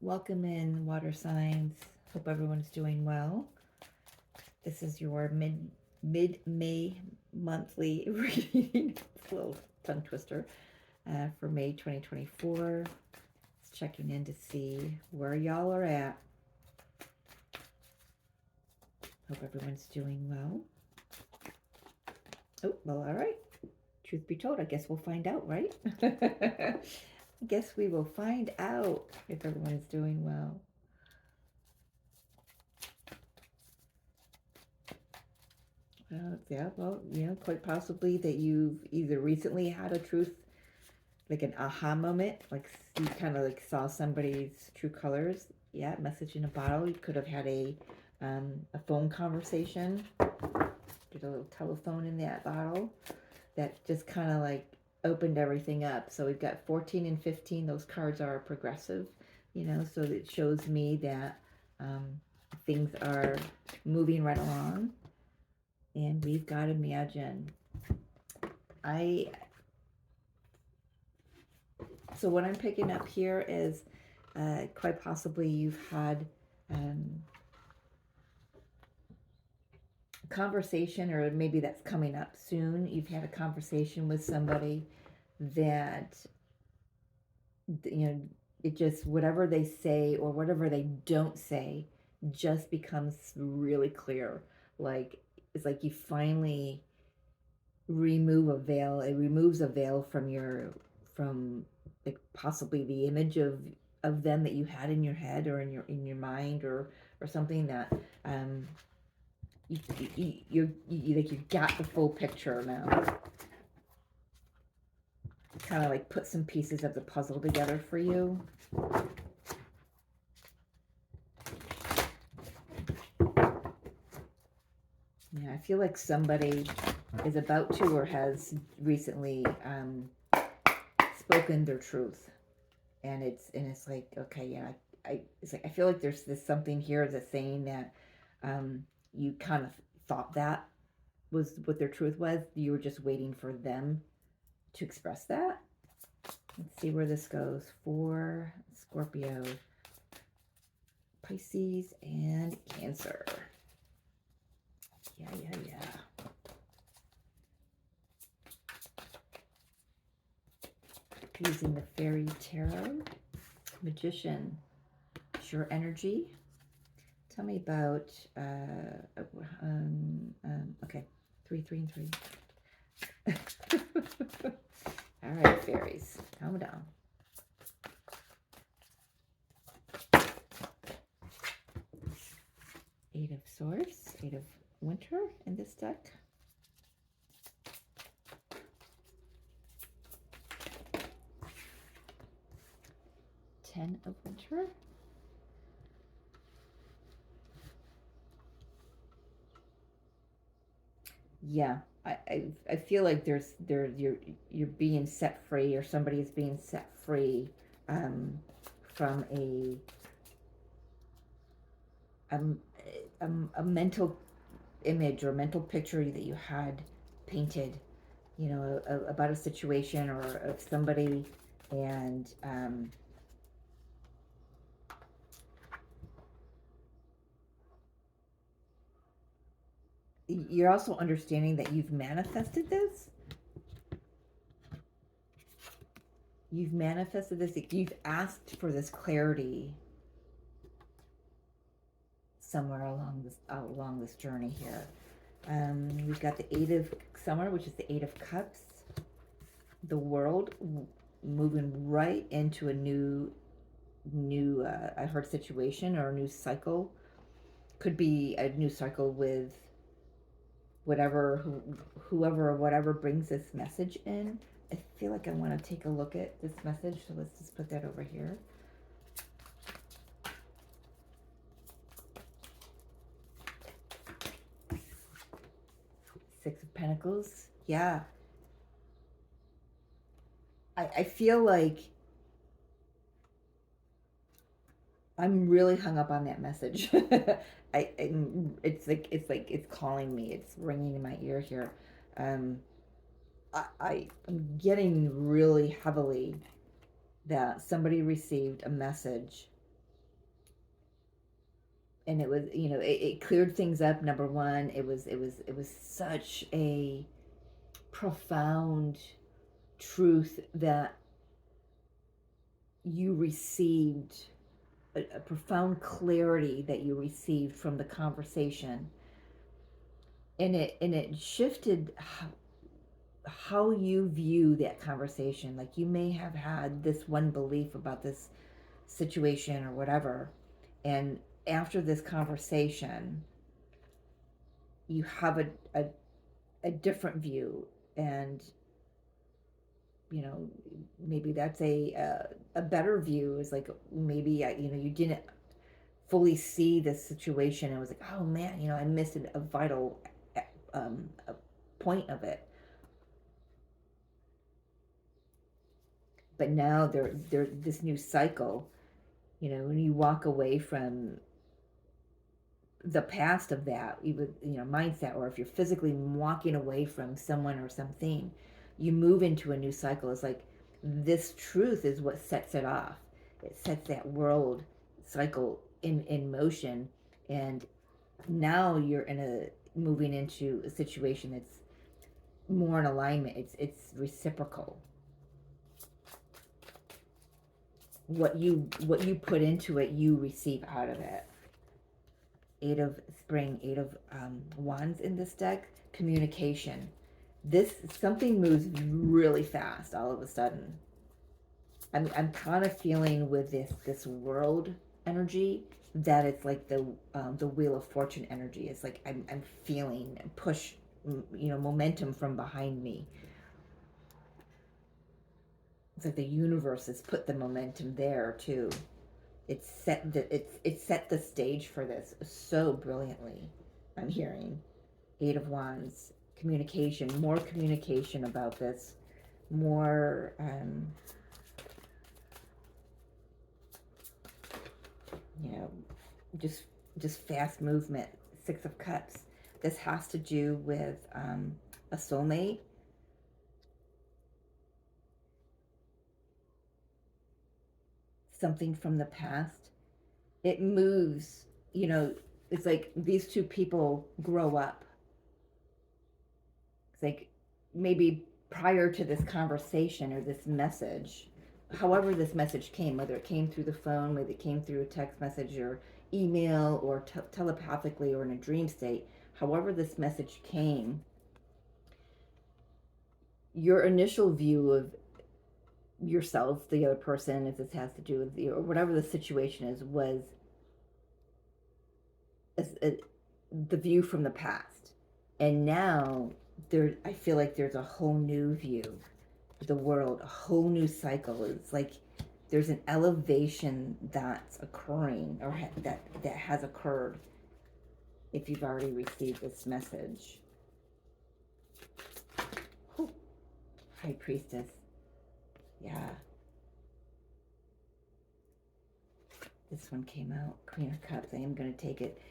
Welcome in, water signs. Hope everyone's doing well. This is your mid-May monthly reading. It's a little tongue twister for May 2024. Just checking in to see where y'all are at. Hope everyone's doing well. Oh, well, all right. Truth be told, I guess we'll find out, right? I guess we will find out if everyone's doing well. Yeah, well, quite possibly that you've either recently had a truth, like an aha moment, like you kind of like saw somebody's true colors. Yeah, message in a bottle. You could have had a phone conversation. Did a little telephone in that bottle that just kind of like opened everything up. So we've got 14 and 15. Those cards are progressive, so it shows me that things are moving right along. And we've got Imagine. So what I'm picking up here is quite possibly you've had a conversation, or maybe that's coming up soon. You've had a conversation with somebody that, it just, whatever they say or whatever they don't say just becomes really clear. Like, it's like you finally remove a veil. It removes a veil from like possibly the image of them that you had in your head or in your mind or something that you like you got the full picture now. Kind of like put some pieces of the puzzle together for you. Yeah, I feel like somebody is about to or has recently spoken their truth, and it's like, okay, yeah, it's like I feel like there's something here that's saying that you kind of thought that was what their truth was. You were just waiting for them to express that. Let's see where this goes for Scorpio, Pisces, and Cancer. Yeah. Using the Fairy Tarot. Magician, your energy. Tell me about, okay, 3, 3, and 3. All right, fairies, calm down. Eight of Swords, Eight of Winter in this deck. Ten of Winter. Yeah, I feel like you're being set free, or somebody is being set free from a mental image or mental picture that you had painted, about a situation or of somebody, and you're also understanding that you've manifested this. You've manifested this. You've asked for this clarity somewhere along this journey here. We've got the Eight of Summer, which is the Eight of Cups. The World, moving right into a new I heard situation or a new cycle. Could be a new cycle with whoever or whatever brings this message in. I feel like I want to take a look at this message, so let's just put that over here. Six of Pentacles. Yeah. I feel like I'm really hung up on that message. It's like it's calling me. It's ringing in my ear here. I'm getting really heavily that somebody received a message and it was, it cleared things up. Number one, it was such a profound truth that you received, a profound clarity that you received from the conversation, and it shifted how you view that conversation. Like, you may have had this one belief about this situation or whatever, and after this conversation you have a different view. And maybe that's a better view. Is like, maybe you didn't fully see this situation and was like, oh man, I missed a vital a point of it. But now there this new cycle, when you walk away from the past of that, even mindset, or if you're physically walking away from someone or something, you move into a new cycle. It's like, this truth is what sets it off. It sets that world cycle in motion, and now you're moving into a situation that's more in alignment. It's reciprocal. What you put into it, you receive out of it. Eight of Spring, Eight of Wands in this deck. Communication. Something moves really fast all of a sudden. I'm kind of feeling with this world energy that it's like the Wheel of Fortune energy. It's like I'm feeling push, momentum from behind me. It's like the universe has put the momentum there too. It's set the stage for this so brilliantly. I'm hearing Eight of Wands, communication, more communication about this, more just fast movement. Six of Cups. This has to do with a soulmate. Something from the past. It moves, it's like these two people grow up. It's like, maybe prior to this conversation or this message, however this message came, whether it came through the phone, whether it came through a text message or email or telepathically or in a dream state, however this message came, your initial view of yourself, the other person, if this has to do with you or whatever the situation is, was the view from the past. And now I feel like there's a whole new view of the world, a whole new cycle. It's like there's an elevation that's occurring, or that has occurred, if you've already received this message. Oh, High Priestess. Yeah. This one came out. Queen of Cups. I am going to take it.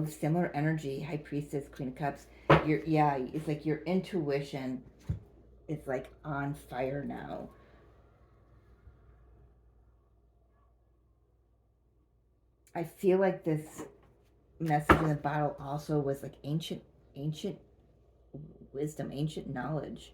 Similar energy. High Priestess, Queen of Cups. It's like your intuition is like on fire now. I feel like this message in the bottle also was like ancient wisdom, ancient knowledge.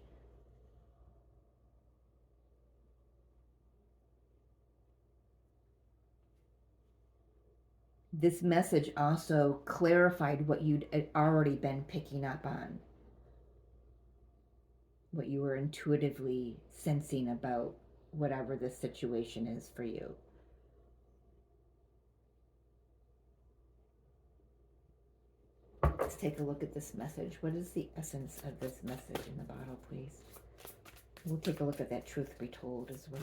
This message also clarified what you'd already been picking up on, what you were intuitively sensing about whatever this situation is for you. Let's take a look at this message. What is the essence of this message in the bottle, please? We'll take a look at that truth be told as well.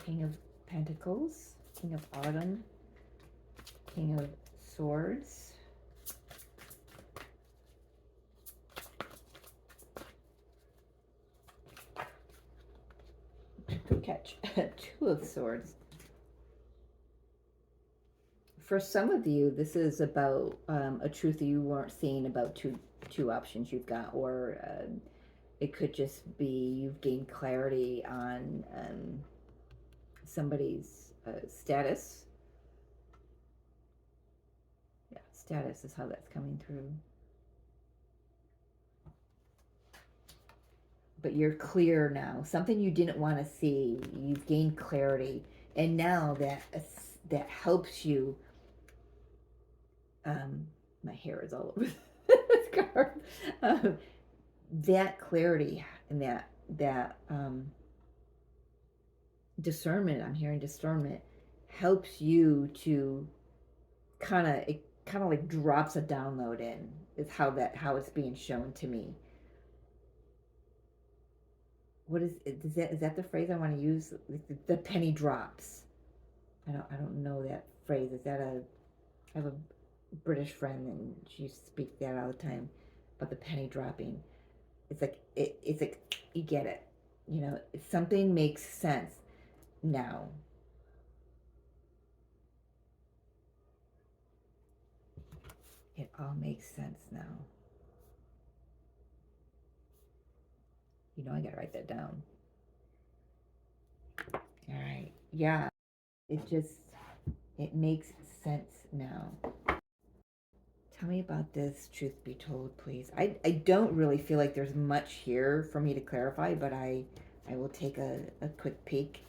King of Pentacles, King of Autumn, King of Swords, good catch, Two of Swords. For some of you, this is about a truth that you weren't seeing about two options you've got, or It could just be you've gained clarity on somebody's status. Yeah, status is how that's coming through. But you're clear now. Something you didn't want to see, you've gained clarity, and now that helps you. My hair is all over this card. Um, that clarity and that discernment. I'm hearing discernment helps you to kind of like drops a download in. Is how it's being shown to me. What is that the phrase I want to use? The penny drops. I don't know that phrase. Is that a I have a British friend and she speaks that all the time about the penny dropping. It's like you get it. You know, something makes sense now. It all makes sense now. You know, I gotta write that down. All right. Yeah. It just it makes sense now. Tell me about this, truth be told, please. I don't really feel like there's much here for me to clarify, but I will take a quick peek.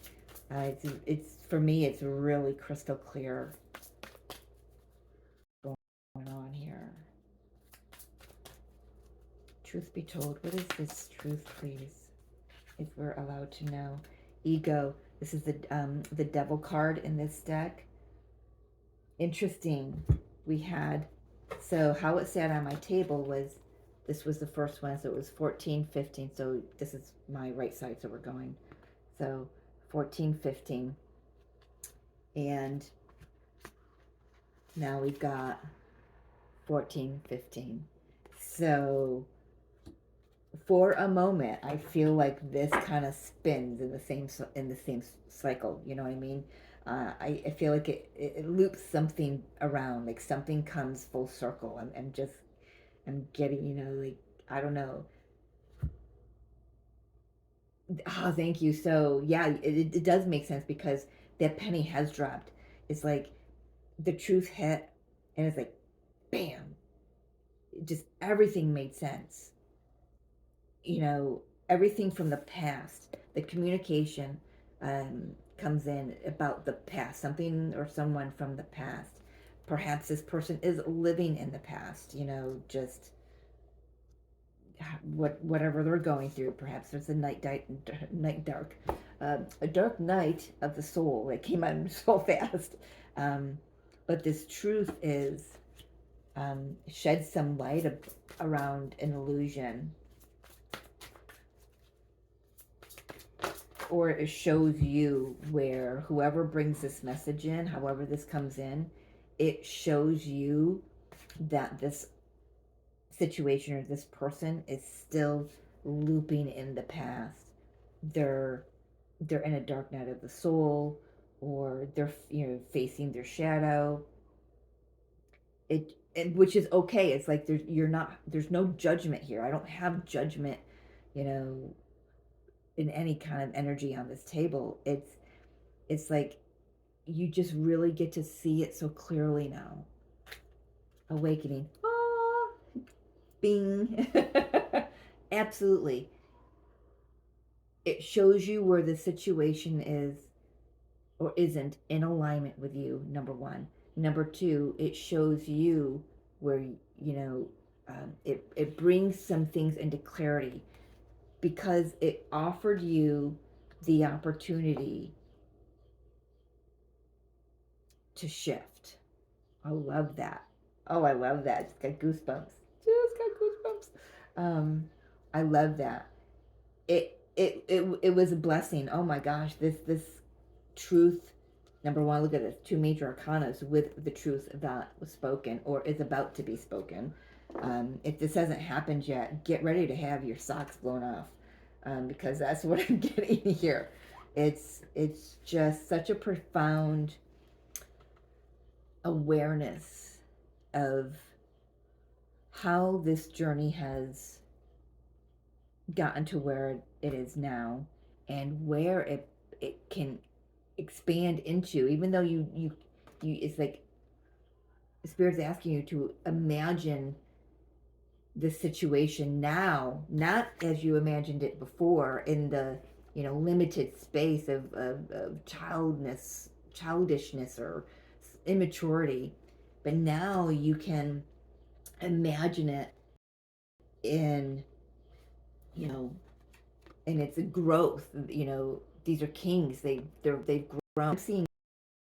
It's for me, it's really crystal clear going on here. Truth be told, what is this truth, please? If we're allowed to know. Ego. This is the devil card in this deck. Interesting. We had, so how it sat on my table was, this was the first one, so it was 14, 15. So this is my right side, so we're going. So 14, 15. And now we've got 14, 15. So for a moment, I feel like this kind of spins in the same cycle. You know what I mean? I feel like it loops something around, like something comes full circle. I'm getting, like, I don't know. Oh, thank you. So yeah, it does make sense because that penny has dropped. It's like the truth hit, and it's like, bam, just everything made sense. Everything from the past, the communication comes in about the past, something or someone from the past. Perhaps this person is living in the past, just whatever they're going through. Perhaps there's a a dark night of the soul that came out so fast. But this truth is shed some light around an illusion, or it shows you where whoever brings this message in, however this comes in, it shows you that this situation or this person is still looping in the past. They're in a dark night of the soul, or they're facing their shadow. Which is okay. It's like there's no judgment here. I don't have judgment, you know, in any kind of energy on this table. It's like you just really get to see it so clearly now. Awakening. Ah, bing. Absolutely. It shows you where the situation is or isn't in alignment with you, number one. Number two, it shows you where, it brings some things into clarity because it offered you the opportunity to shift. I love that. Oh, I love that. Just got goosebumps. Just got goosebumps. I love that. It was a blessing. Oh my gosh, this truth. Number one, look at this. Two major arcanas with the truth that was spoken or is about to be spoken. If this hasn't happened yet, get ready to have your socks blown off, because that's what I'm getting here. It's just such a profound awareness of how this journey has gotten to where it is now, and where it can expand into, even though you it's like spirit's asking you to imagine the situation now, not as you imagined it before in the limited space of childishness or immaturity, but now you can imagine it in you know and it's a growth. These are kings. They've grown. I'm seeing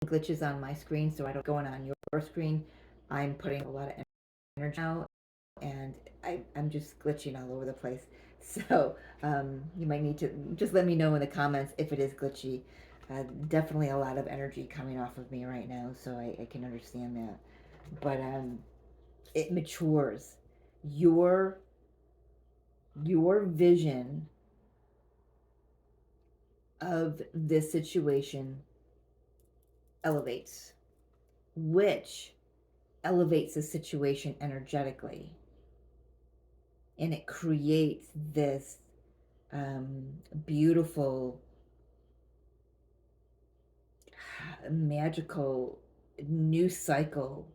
glitches on my screen, so I don't going on your screen. I'm putting a lot of energy out, and I'm just glitching all over the place. So you might need to just let me know in the comments if it is glitchy. Definitely a lot of energy coming off of me right now, so I can understand that. But it matures. Your your vision of this situation elevates, which elevates the situation energetically, and it creates this beautiful, magical new cycle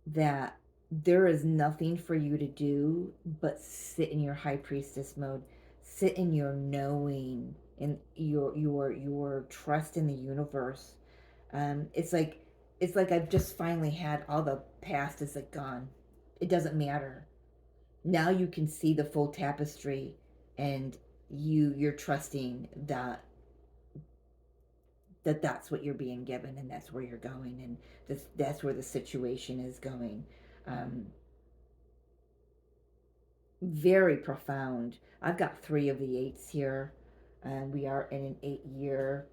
that there is nothing for you to do but sit in your high priestess mode, sit in your knowing and your trust in the universe. It's like I've just finally had all the past is like gone. It doesn't matter. Now you can see the full tapestry, and you're trusting that's what you're being given, and that's where you're going, and that's where the situation is going. Um, Very profound. I've got 3 of the 8s here, and we are in an 8 year.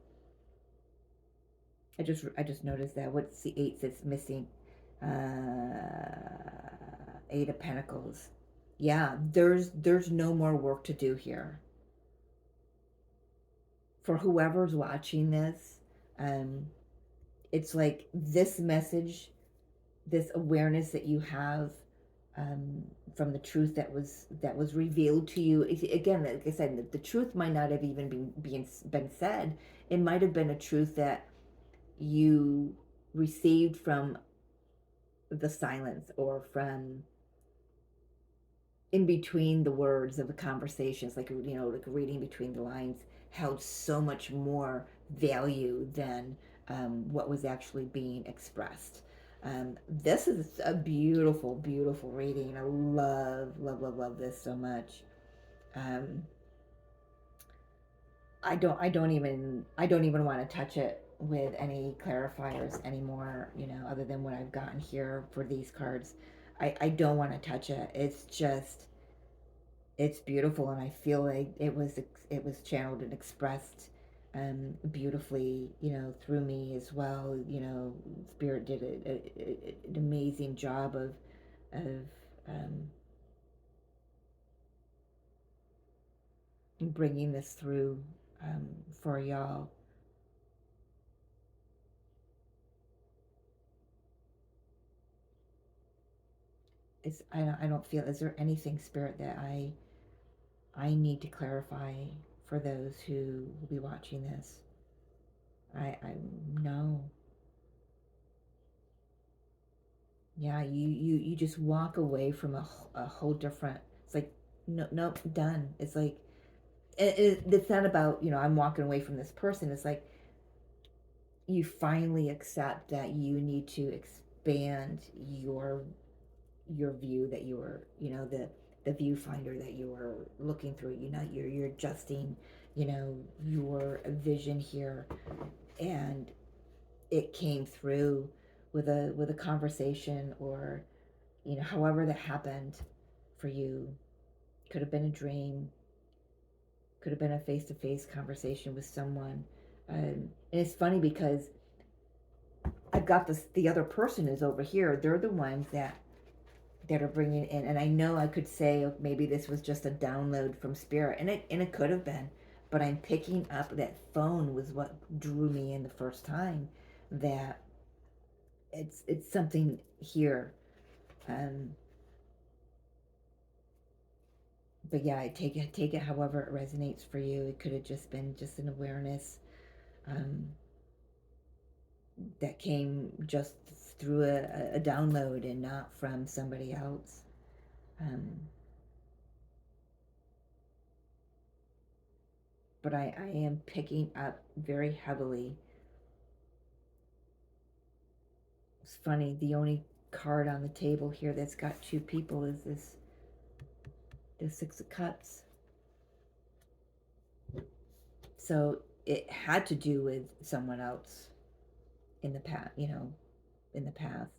I just noticed that. What's the 8 that's missing? 8 of Pentacles. Yeah, there's no more work to do here. For whoever's watching this, um, it's like this message, this awareness that you have, um, from the truth that was revealed to you. Again, like I said, the truth might not have even been said. It might have been a truth that you received from the silence, or from in between the words of the conversations, like like reading between the lines held so much more value than what was actually being expressed. This is a beautiful, beautiful reading. I love, love, love, love this so much. Um, I don't even want to touch it with any clarifiers anymore. Other than what I've gotten here for these cards, I don't want to touch it. It's beautiful, and I feel like it was channeled and expressed beautifully, through me as well. Spirit did an amazing job of um, bringing this through for y'all. I don't feel. Is there anything, Spirit, that I need to clarify for those who will be watching this? I no. Yeah, you just walk away from a whole different. It's like, no, nope, done. It's like it's not about, I'm walking away from this person. It's like you finally accept that you need to expand your view, that you were, the viewfinder that you were looking through. You're adjusting, your vision here, and it came through with a conversation, or however that happened for you. Could have been a dream, could have been a face-to-face conversation with someone. And it's funny because I've got the other person is over here. They're the ones that are bringing in, and I know I could say, oh, maybe this was just a download from Spirit, and it could have been, but I'm picking up that phone was what drew me in the first time, that it's something here. um But yeah, take it however it resonates for you. It could have just been just an awareness, um, that came just through a download and not from somebody else. Um, but I am picking up very heavily. It's funny, the only card on the table here that's got two people is the Six of Cups. So it had to do with someone else in the past, in the past.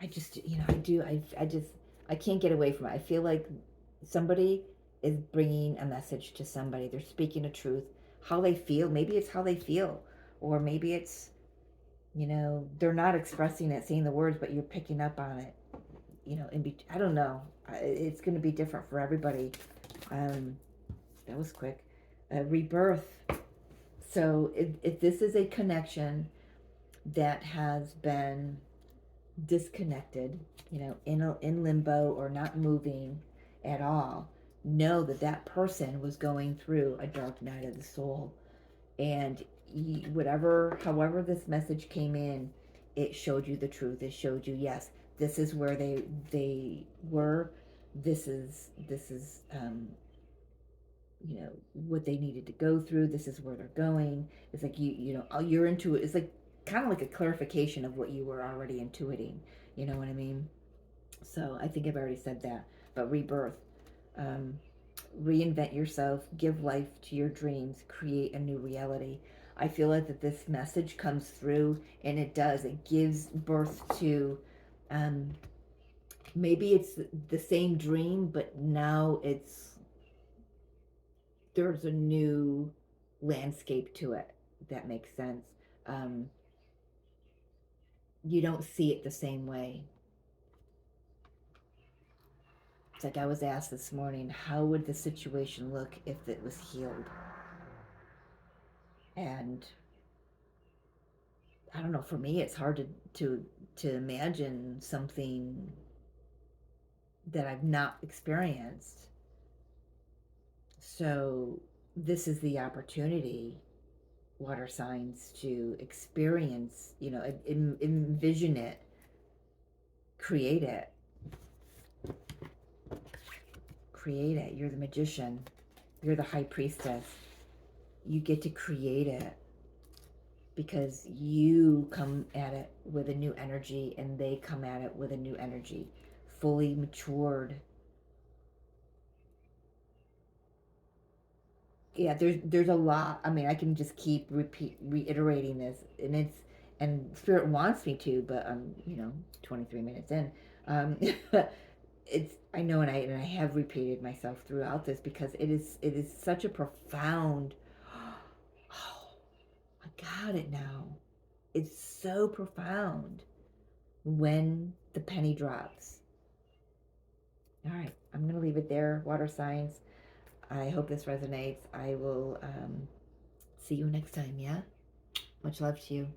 I just, I can't get away from it. I feel like somebody is bringing a message to somebody. They're speaking a truth. How they feel. Maybe it's how they feel. Or maybe it's, they're not expressing it, saying the words, but you're picking up on it. I don't know. It's going to be different for everybody. Um, that was quick. Rebirth. So if this is a connection that has been disconnected, in limbo or not moving at all, know that that person was going through a dark night of the soul, and however this message came in, it showed you the truth. It showed you, yes, this is where they were. This is what they needed to go through. This is where they're going. It's like you're into it. It's like kind of like a clarification of what you were already intuiting. You know what I mean? So I think I've already said that. But rebirth, um, reinvent yourself, give life to your dreams, create a new reality. I feel like that this message comes through, and it does. It gives birth to, um, maybe it's the same dream, but now there's a new landscape to it. If that makes sense. Um, you don't see it the same way. It's like I was asked this morning, how would the situation look if it was healed? And I don't know. For me, it's hard to imagine something that I've not experienced. So this is the opportunity, water signs, to experience. Envision it, create it, create it. You're the magician. You're the high priestess. You get to create it because you come at it with a new energy and they come at it with a new energy, fully matured. Yeah, there's a lot. I mean, I can just keep reiterating this, and spirit wants me to, but I'm 23 minutes in. um it's, I know, and I have repeated myself throughout this because it is such a profound. Oh, I got it now. It's so profound when the penny drops. All right, I'm gonna leave it there. Water signs. I hope this resonates. I will see you next time. Yeah. Much love to you.